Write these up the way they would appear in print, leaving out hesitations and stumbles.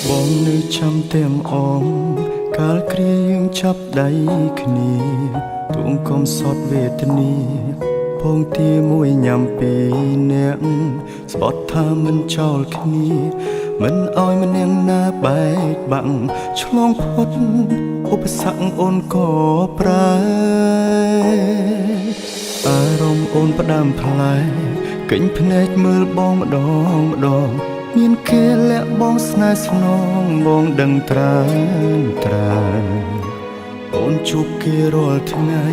បងនៅចាំទាំងអងកាលគ្រាយើងចាប់ដៃគ្នាទួងកំសត់វេទនាពងទាមួយញ៉ាំពីអ្នកស្បត់ថាមិនចោលគ្នាមិនអោយម្នាក់ណាបែកបាក់ឆ្លងផុតឧបសគ្គអូនក៏ប្រើអារម្មណ៍អូនផ្ដាំផ្លែកិញភ្នែកមើលបងម្ដងម្ដងមានគេលាក់បងស្នេហ៍ស្នងបងដឹងត្រាអូនជួបគេរាល់ថ្ងៃ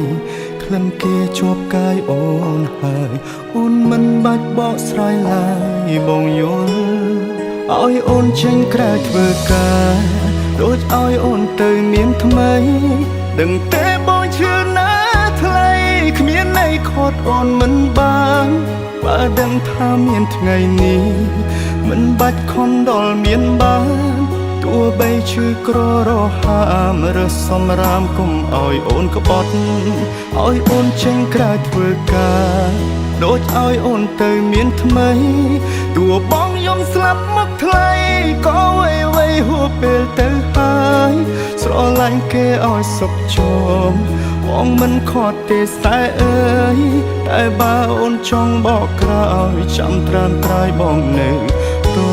ក្លិនគេជាប់កាយអូនហើយអូនមិនបាច់បកស្រាយឡើយបងយល់ឲ្យអូនចេញក្រៅធ្វើការដូចឲ្យអូនទៅមានថ្មីដឹងទេបងឈឺណាថ្លៃគ្មានន័យខត់អូនមិនបានបើដឹងថាមានថ្ងៃនេះមិនបាច់ខំដល់មានបានទោះបីឈឺក្ររហាមរើសសំរាមកុំឲ្យអូនក្បត់ឲ្យអូនចេញក្រៅធ្វើការដូចឲ្យអូនទៅមានថ្មីទោះបងយំស្លាប់មកថ្លៃក៏វៃហួសពេលទៅហើយស្រឡាញ់គេឲ្យសុខជមបងមិនខត់ទេតែអើយតែបើអូនចង់បកក្រោយចាំត្រាំត្រាយបងនៅទូ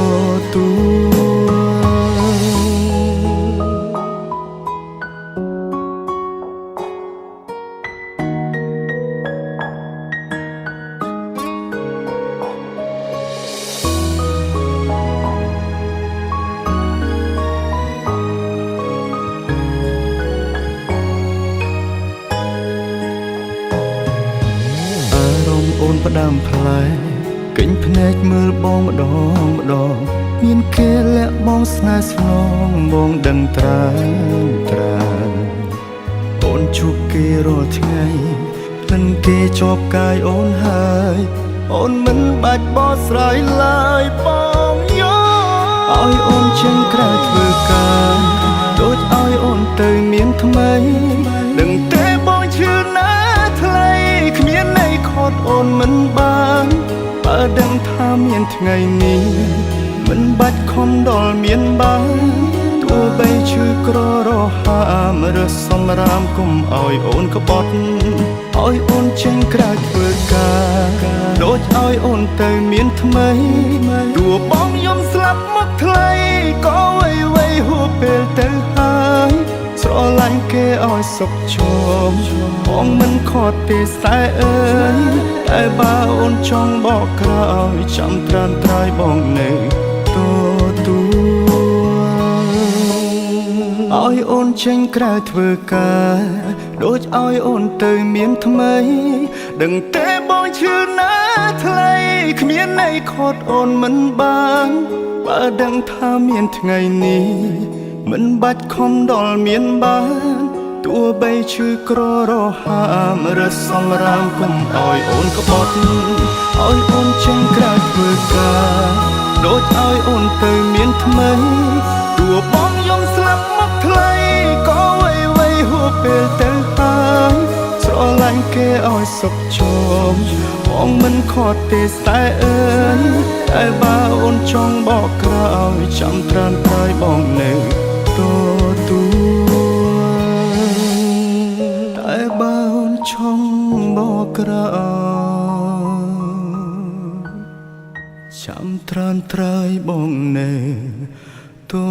អូនផ្ដាំផ្លែកិញភ្នែកមើលបងម្ដងមានគេលាក់បងស្នេហ៍ស្នងបងដឹងត្រាអូនជួបគេរាល់ថ្ងៃក្លិនគេជាប់កាយអូនហើយអូនមិនបាច់បកស្រាយឡើយបងយោឲ្យអូនចេញក្រៅធ្វើការដូចឲ្យអូនទៅមានថ្មីដឹងទេបងឈឺណាថ្លៃគ្មានន័យខត់អូនមិនបានបើដឹងថាមានថ្ងៃនេះមិនបាច់ខំដល់មានបានទោះបីឈឺក្ររហាមរើសសំរាមកុំឲ្យអូនក្បត់ឲ្យអូនចេញក្រៅធ្វើការដូចឲ្យអូនទៅមានថ្មីទោះបងយំស្លាប់មកថ្លៃក៏វៃហួសពេលទៅហើយស្រឡាញ់គេឲ្យសុខជមបងមិនខត់ទេតែអើយតែបើអូនចង់បកក្រោយចាំត្រាំត្រាយបងនៅទូឲ្យអូនចេញក្រៅធ្វើការដូចឲ្យអូនទៅមានថ្មីដឹងទេបងឈឺណាថ្លៃគ្មានន័យខត់អូនមិនបានបើដឹងថាមានថ្ងៃនេះមិនបាច់ខំដល់មានបានទោះបីឈឺក្ររហាមរើសសំរាមកុំឲ្យអូនក្បត់ឲ្យអូនចេញក្រៅធ្វើការដូចឲ្យអូនទៅមានថ្មីទោះបងយំស្លាប់មកថ្លៃក៏វៃហួសពេលទៅហើយស្រឡាញ់គេឲ្យសុខជមបងមិនខត់ទេតែអើយតែបើអូនចង់បកក្រោយចាំត្រាំត្រាយបងនៅទូតែបើអូនចង់បកក្រោយចាំត្រាំត្រាយបងនៅទូ